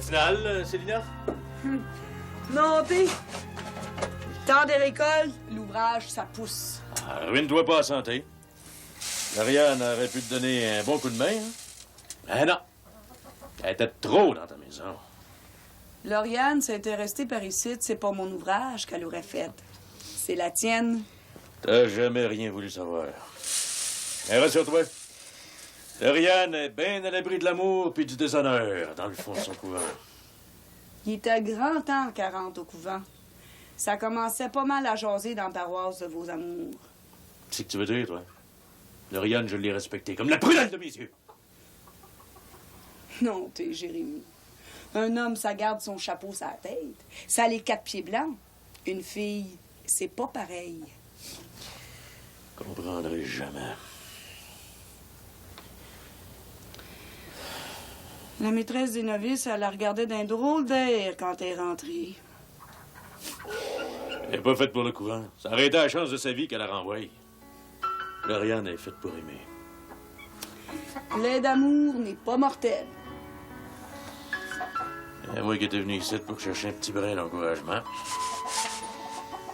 matinale, Célina? Non, t'es. Temps des récoltes, l'ouvrage, ça pousse. Ah, ruine-toi pas à santé. Lauriane aurait pu te donner un bon coup de main, hein? Ben non. Elle était trop dans ta maison. Lauriane s'était restée par ici, c'est pas mon ouvrage qu'elle aurait fait. C'est la tienne. T'as jamais rien voulu savoir. Mais rassure-toi. Lauriane est bien à l'abri de l'amour puis du déshonneur dans le fond de son couvent. Il était grand temps qu'elle rentre au couvent. Ça commençait pas mal à jaser dans la paroisse de vos amours. C'est ce que tu veux dire, toi? Lauriane, je l'ai respectée comme la prunelle de mes yeux. Non, t'es Jérémie. Un homme, ça garde son chapeau sur la tête. Ça a les 4 pieds blancs. Une fille, c'est pas pareil. Comprendrai jamais. La maîtresse des novices, elle la regardait d'un drôle d'air quand elle est rentrée. Elle n'est pas faite pour le couvent. Ça aurait été la chance de sa vie qu'elle la renvoie. Lauriane est faite pour aimer. L'aide d'amour n'est pas mortelle. Et moi qui étais venu ici pour chercher un petit brin d'encouragement.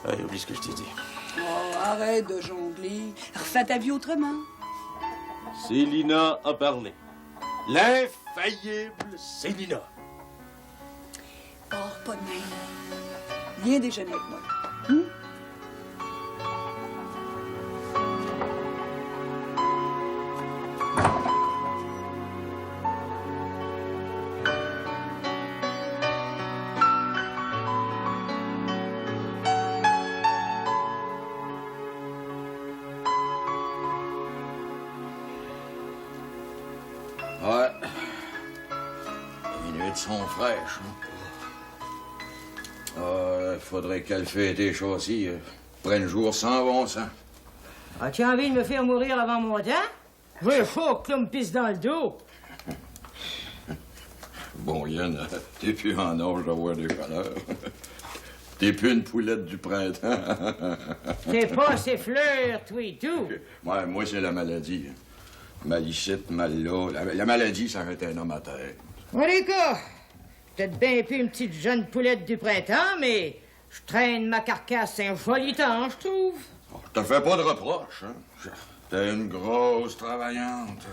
Hey, oublie ce que je t'ai dit. Oh, arrête de jongler. Refais ta vie autrement. Célina a parlé. L'infaillible Célina. Oh, pas de même. Viens déjeuner avec moi. Ouais. Les nuits sont fraîches. Il faudrait qu'elle fait des châssis prenne jour sans bon sens. As-tu envie de me faire mourir avant mon temps? J'ai chaud que l'homme pisse dans le dos. Bon, Yann, t'es plus en âge d'avoir des chaleurs. T'es plus une poulette du printemps. T'es pas ces fleurs, toi et tout. Ouais, moi, c'est la maladie. Mal ici, mal là. La maladie, ça arrête un homme à terre. Ouais, les gars, peut-être bien plus une petite jeune poulette du printemps, mais je traîne ma carcasse un joli temps, je trouve. Oh, je te fais pas de reproches, hein. T'es une grosse travaillante.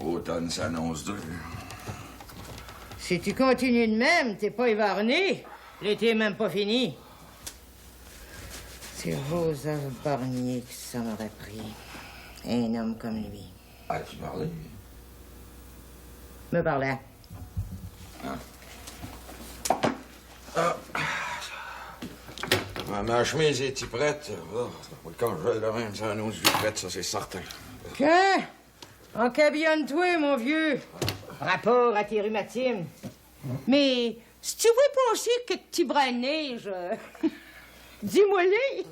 Automne s'annonce dur. Si tu continues de même, t'es pas évarné. L'été est même pas fini. C'est Joseph Barnier que ça m'aurait pris. Un homme comme lui. Ah, tu parlais? Me parlait. Ma chemise est-tu prête? Oh, quand je vais le même, ça annonce du prête, ça, c'est certain. Que? Encabillonne-toi, mon vieux. Rapport à tes rhumatismes. Mais si tu veux penser que tu bras de neige, dis-moi-les.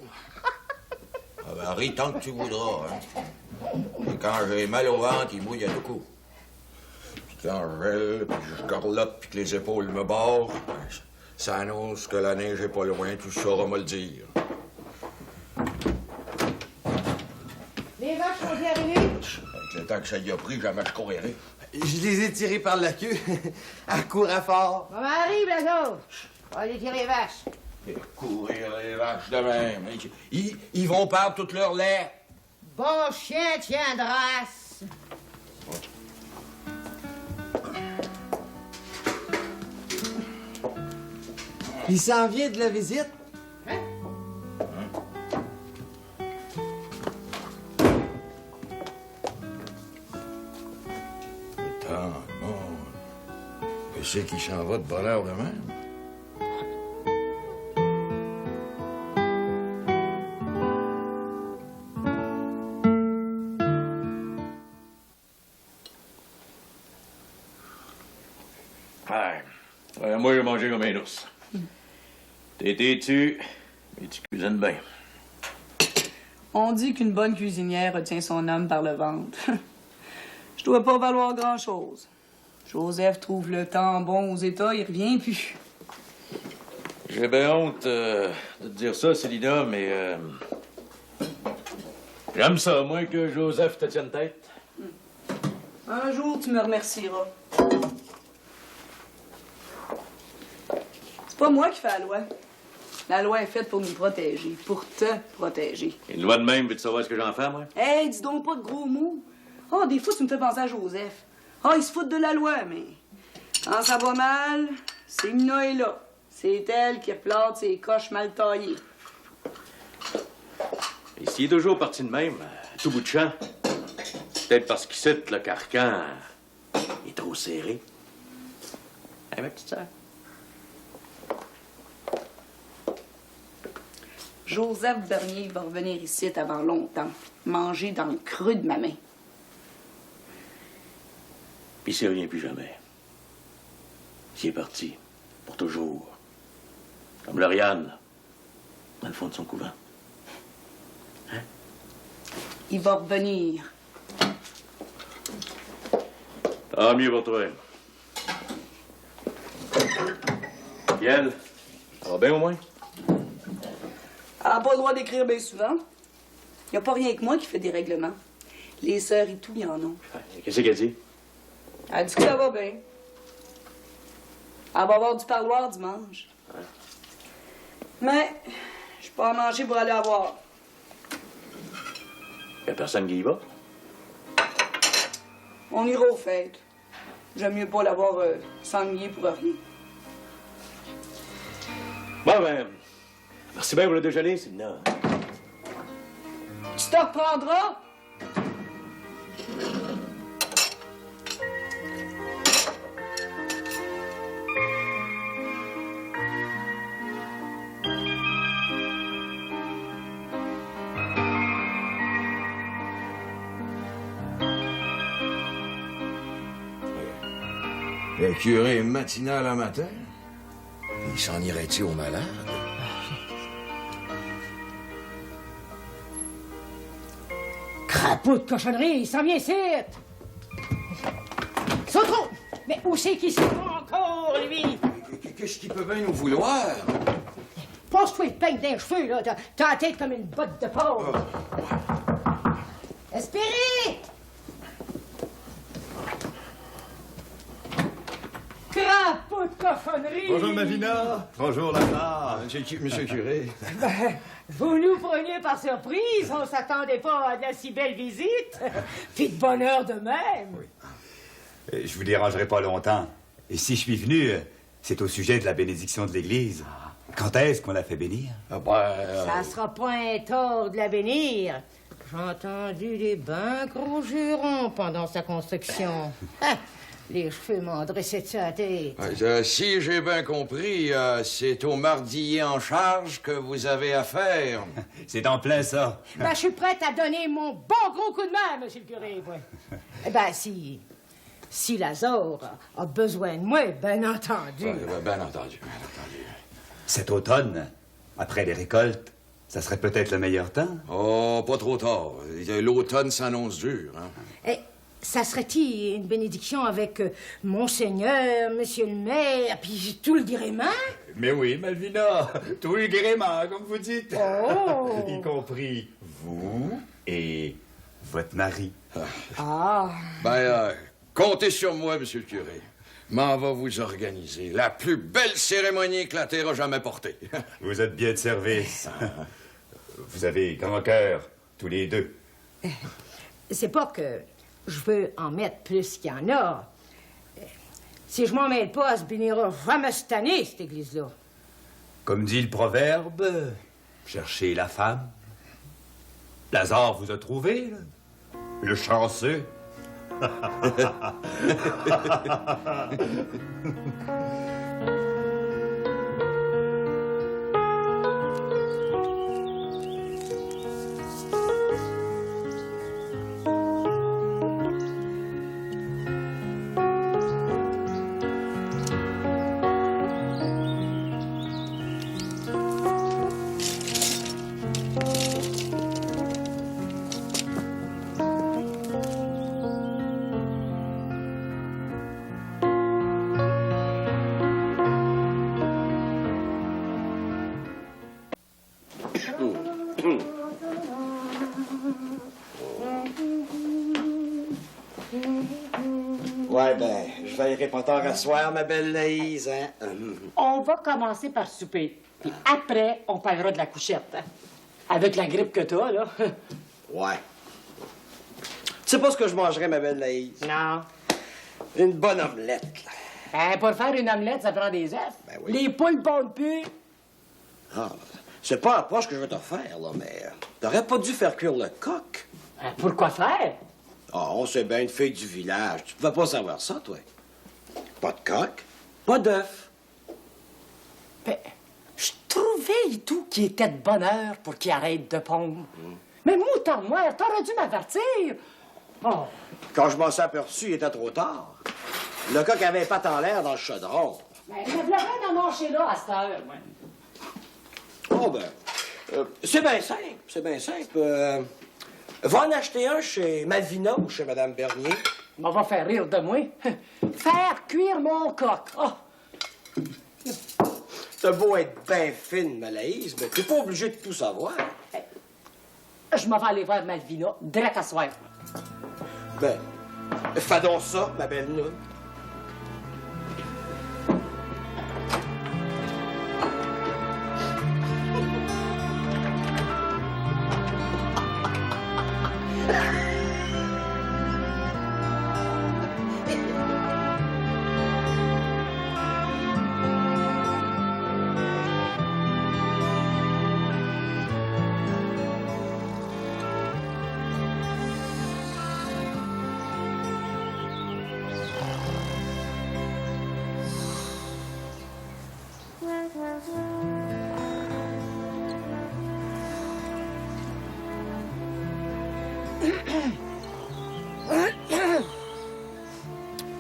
Ah ben, ris tant que tu voudras, hein. Et quand j'ai mal au ventre, il mouille à deux coups. Puis quand je gèle, puis je garlotte, puis que les épaules me barrent, ben, ça annonce que la neige est pas loin, tu sauras me le dire. Les vaches sont arrivées. Avec le temps que ça y a pris, jamais je courrai. Je les ai tirés par la queue. À courir fort. Maman arrive, les autres. On va aller tirer les vaches. Et courir les vaches de même. Ils vont perdre tout leur lait. Bon chien tient de race. Il s'en vient de la visite. Attends, bon. Qu'est-ce qui s'en va de bonheur de même? Ouais, moi, j'ai mangé comme un ours. T'es têtu, mais tu cuisines bien. On dit qu'une bonne cuisinière retient son homme par le ventre. Je dois pas valoir grand-chose. Joseph trouve le temps bon aux États, il revient plus. J'ai bien honte de te dire ça, Célina, mais j'aime ça, moi, que Joseph te tienne tête. Un jour, tu me remercieras. pas moi qui fais la loi. La loi est faite pour nous protéger, pour te protéger. Une loi de même, veux-tu savoir ce que j'en fais, moi? Hey, dis donc pas de gros mots. Oh, des fois, tu me fais penser à Joseph. Oh, il se fout de la loi, mais quand ça va mal, c'est Mina est là. C'est elle qui replante ses coches mal taillées. Et s'il est toujours parti de même, à tout bout de champ, c'est peut-être parce qu'il sait que le carcan est trop serré. Hein, ma petite sœur? Joseph Bernier va revenir ici avant longtemps, manger dans le creux de ma main. Puis s'il revient plus jamais. S'il est parti, pour toujours. Comme Lauriane, dans le fond de son couvent. Hein? Il va revenir. Tant mieux pour toi. Yann, ça va bien au moins? Elle n'a pas le droit d'écrire bien souvent. Il n'y a pas rien que moi qui fait des règlements. Les sœurs et tout, il y en ont. Qu'est-ce qu'elle dit? Elle dit que ça va bien. Elle va avoir du parloir dimanche. Ouais. Mais, je suis pas à manger pour aller la voir. Y a personne qui y va? On ira aux fêtes. J'aime mieux pas l'avoir s'ennuyer pour rien. Bon, ben, merci bien pour le déjeuner, Sylvia. Tu te reprendras? Le curé matinal à matin? Il s'en irait-il au malade? Crapaud de cochonnerie, il s'en vient ici! Sautron! Mais où c'est qu'il se trouve encore, lui? Qu'est-ce qu'il peut bien nous vouloir? Passe-toi le peigne d'un cheveu, là. T'as la tête comme une botte de porc. Espérez! Crapaud de cochonnerie! Bonjour Malvina, bonjour Lazare. Monsieur le curé. Ben, vous nous preniez par surprise, on s'attendait pas à de la si belle visite. Puis de bonne heure de même. Je vous dérangerai pas longtemps. Et si je suis venu, c'est au sujet de la bénédiction de l'Église. Quand est-ce qu'on la fait bénir? Ça sera pas un tort de la bénir. J'ai entendu des ben gros jurons pendant sa construction. Ah, les cheveux m'ont dressé dessus la tête. Si j'ai bien compris, c'est au mardier en charge que vous avez affaire. C'est en plein ça. Ben, je suis prête à donner mon bon gros coup de main, monsieur le curé. Ouais. Eh ben, si Lazare a besoin de moi, bien entendu. Bien entendu. Cet automne, après les récoltes, ça serait peut-être le meilleur temps. Oh, pas trop tard. L'automne s'annonce dur. Hein? Eh, ça serait-il une bénédiction avec Monseigneur, Monsieur le maire, puis tout le gréement? Mais oui, Malvina, tout le gréement, comme vous dites. Oh! Y compris vous et votre mari. Ah! Comptez sur moi, monsieur le curé. M'en va vous organiser la plus belle cérémonie que la terre a jamais portée. Vous êtes bien de service. Vous avez grand cœur, tous les deux. C'est pas que je veux en mettre plus qu'il y en a. Si je m'en mêle pas, elle se bénira jamais cette année, cette église-là. Comme dit le proverbe, cherchez la femme. Lazare vous a trouvé, là. Le chanceux. Ouais, ben, je veillerai pas tard à soir, ma belle Laïse, hein? On va commencer par souper. Puis après, on parlera de la couchette. Hein? Avec la grippe que t'as, là. Ouais. Tu sais pas ce que je mangerais, ma belle Laïse? Non. Une bonne omelette, là. Ben, pour faire une omelette, ça prend des œufs. Ben oui. Les poules pondent plus. Ah, c'est pas un poche que je vais te faire, là, mais t'aurais pas dû faire cuire le coq. Ben, pourquoi faire? Ah, on sait bien une fille du village. Tu pouvais pas savoir ça, toi. Pas de coq, pas d'œuf. Ben, je trouvais et tout qui était de bonne heure pour qu'il arrête de pondre. Mais moutarde-moi, t'aurais dû m'avertir. Oh. Quand je m'en suis aperçu, il était trop tard. Le coq avait les pattes en l'air dans le chaudron. Ben, je me bien d'en manger là à cette heure, moi. Oh, ben, c'est bien simple, c'est bien simple. Va en acheter un chez Malvina ou chez Mme Bernier. On va faire rire de moi. Faire cuire mon coq. Oh. T'as beau être bien fine, ma Laïse, mais t'es pas obligé de tout savoir. Je m'en vais aller voir Malvina, direct à soir. Ben, fais donc ça, ma belle Noune.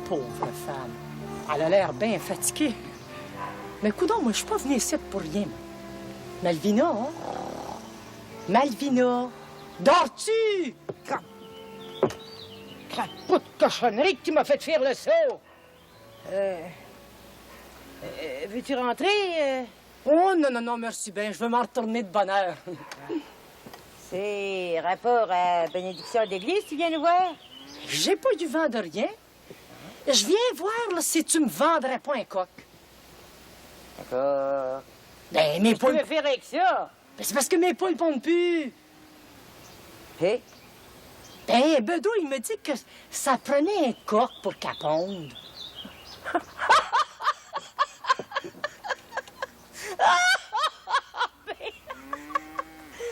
Pauvre femme. Elle a l'air bien fatiguée. Mais coudonc, moi, je suis pas venue ici pour rien. Malvina, hein? Malvina, dors-tu? Crapaud de cochonnerie que tu m'as fait faire le saut. Veux-tu rentrer? Oh, non, merci bien. Je veux m'en retourner de bonne heure. C'est rapport à bénédiction d'église, tu viens nous voir? J'ai pas eu vent de rien. Je viens voir là, si tu me vendrais pas un coq. D'accord. Ben, mes Tu veux poules... faire avec ça? Ben, c'est parce que mes poules pondent plus. Hé? Ben, Bedeau, il me dit que ça prenait un coq pour qu'elle ponde.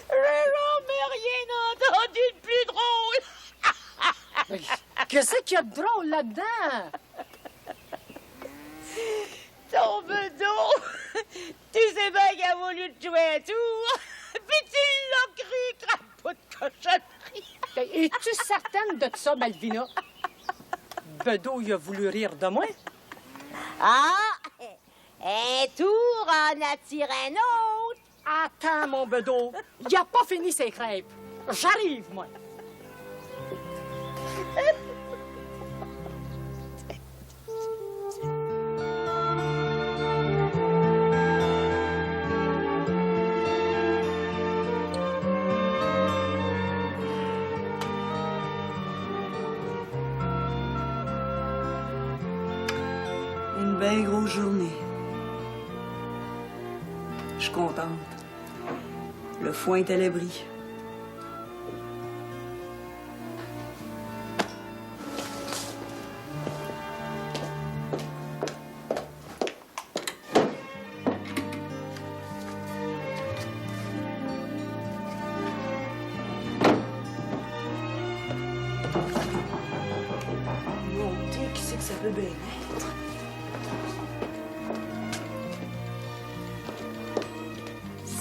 J'ai jamais rien entendu de plus drôle! Qu'est-ce qu'il y a de drôle là-dedans? Ton bedeau! Tu sais bien qu'il a voulu te jouer un tour, puis tu l'as cru, crapaud de cochonnerie! Ben, es-tu certaine de ça, Malvina? Bedeau, il a voulu rire de moi? Ah! Un tour en attire un autre! Attends, mon Bedeau. Il a pas fini ses crêpes. J'arrive, moi. Une bien grosse journée. Je suis contente. Le foin est à l'abri. Mon Dieu, qui c'est que ça peut bien être?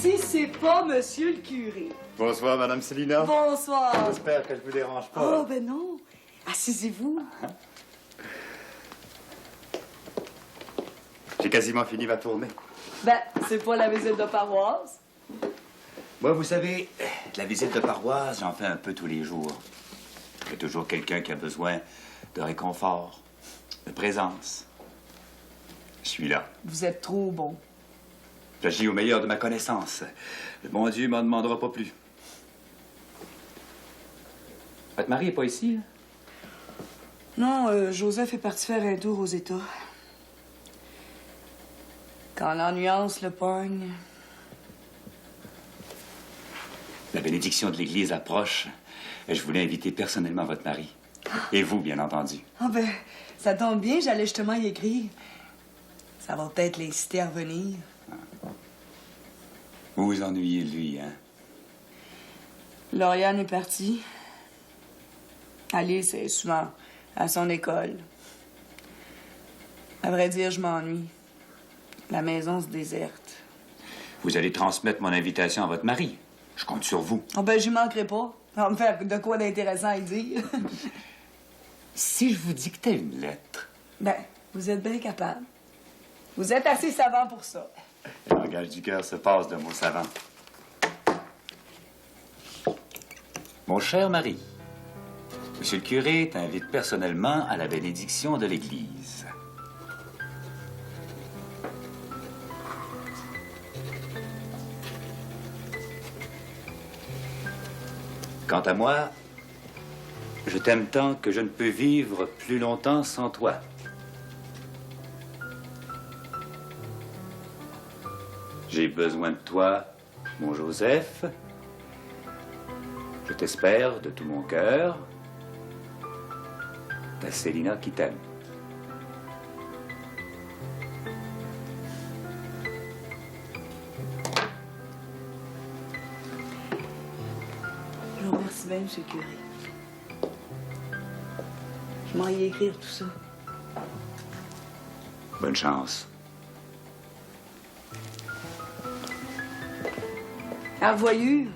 Si c'est pas monsieur le curé. Bonsoir, Madame Célina. Bonsoir. J'espère que je vous dérange pas. Oh, ben non. Assisez-vous. J'ai quasiment fini ma tournée. Ben, c'est pas la visite de paroisse. Moi, vous savez, de la visite de paroisse, j'en fais un peu tous les jours. Il y a toujours quelqu'un qui a besoin de réconfort, de présence. Je suis là. Vous êtes trop bon. J'agis au meilleur de ma connaissance. Le bon Dieu m'en demandera pas plus. Votre mari est pas ici, là? Non, Joseph est parti faire un tour aux États. Quand l'ennuyance le pogne... La bénédiction de l'Église approche. Je voulais inviter personnellement votre mari. Et vous, bien entendu. Ah ben, ça tombe bien, j'allais justement y écrire. Ça va peut-être l'inciter à revenir. Vous vous ennuyez de lui, hein? Lauriane est partie. Alice est souvent à son école. À vrai dire, je m'ennuie. La maison se déserte. Vous allez transmettre mon invitation à votre mari. Je compte sur vous. Ah ben, j'y manquerai pas. Ça va me faire de quoi d'intéressant à dire. Si je vous dictais une lettre... Ben, vous êtes bien capable. Vous êtes assez savant pour ça. Le langage du cœur se passe de mots savants. Mon cher mari, Monsieur le curé t'invite personnellement à la bénédiction de l'Église. Quant à moi, je t'aime tant que je ne peux vivre plus longtemps sans toi. J'ai besoin de toi, mon Joseph. Je t'espère de tout mon cœur. Ta Célina qui t'aime. Je vous remercie bien, monsieur le curé. Je m'en y écrire tout ça. Bonne chance. À revoyure.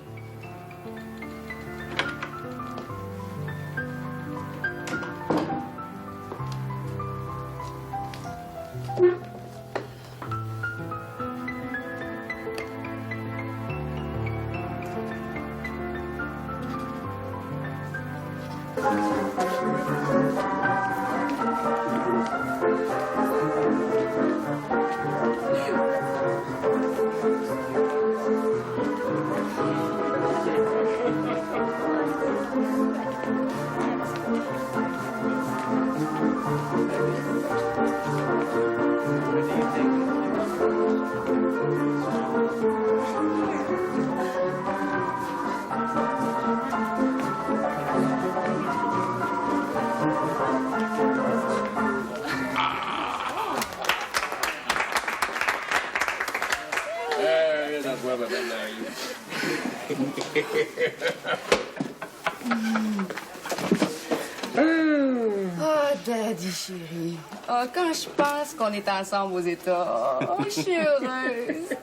Oh, Daddy chérie. Oh, quand je pense qu'on est ensemble aux États, oh, je suis heureuse.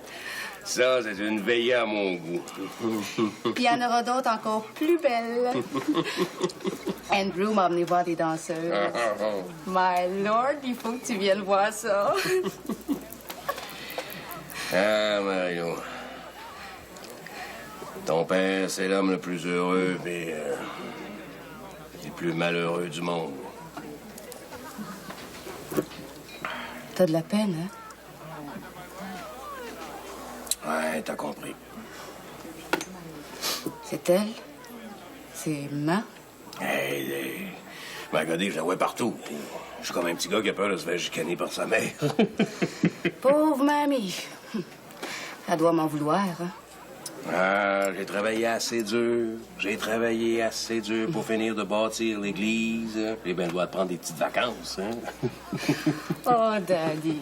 Ça, c'est une veillée à mon goût. Puis il y en aura d'autres encore plus belles. Andrew m'a amené voir des danseuses. My Lord, il faut que tu viennes voir ça. Ah, Mario. Ton père, c'est l'homme le plus heureux, mais le plus malheureux du monde. T'as de la peine, hein? Ouais, t'as compris. C'est elle? C'est ma? Hey, regardez, je la vois partout. Je suis comme un petit gars qui a peur de se faire chicaner par sa mère. Pauvre mamie. Elle doit m'en vouloir, hein? Ah, j'ai travaillé assez dur. J'ai travaillé assez dur pour finir de bâtir l'église. J'ai bien le droit de prendre des petites vacances, hein? Oh, Daddy.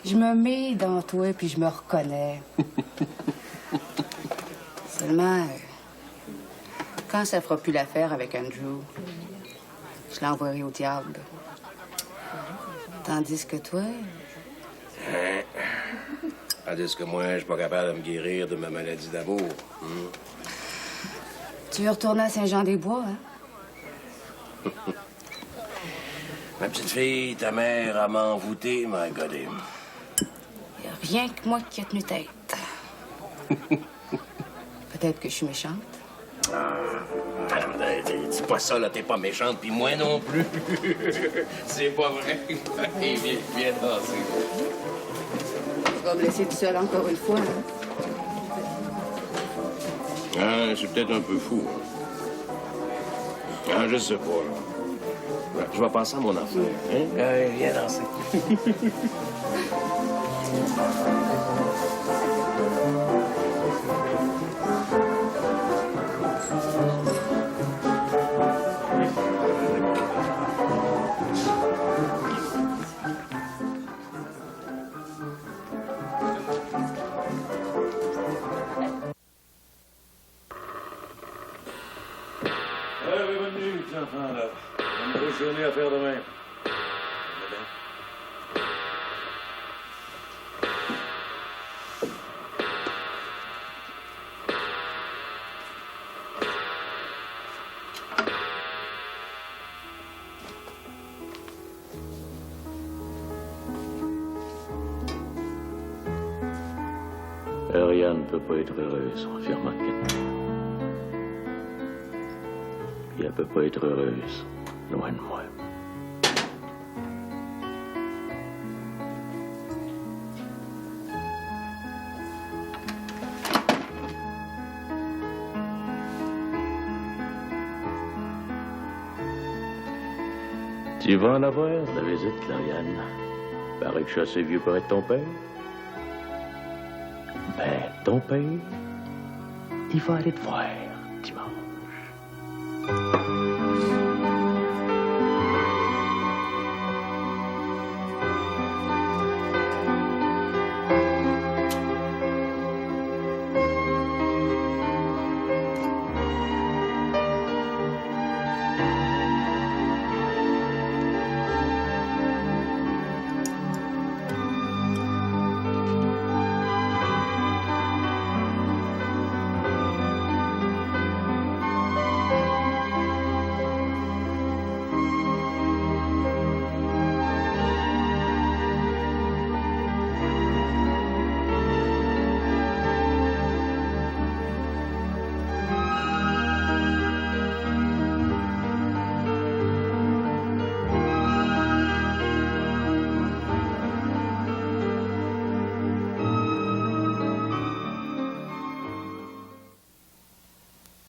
Je me mets dans toi puis je me reconnais. Seulement, quand ça fera plus l'affaire avec Andrew, je l'envoierai au diable. Tandis que toi... Hein? Tandis que moi, je suis pas capable de me guérir de ma maladie d'amour. Tu veux retourner à Saint-Jean-des-Bois, hein? Ma petite fille, ta mère, a m'envoûté, my God. Y a rien que moi qui a tenu tête. Peut-être que je suis méchante. Dis pas ça, là, t'es pas méchante, puis moi non plus. C'est pas vrai. Et viens danser. Tu vas me laisser tout seul encore une fois, hein? Ah, je suis peut-être un peu fou. Ah, je sais pas, là. Ouais, je vais penser à mon affaire. Hein? Viens danser. Bienvenue, les enfants, là. Une grosse journée à faire demain. Ariane ne peut pas être heureuse en fermant le cadenas. Et elle peut pas être heureuse loin de moi. Tu vas en avoir de la visite, Lauriane. Paraît que je suis assez vieux pour être ton père. Ben, ton père, il va aller te voir dimanche.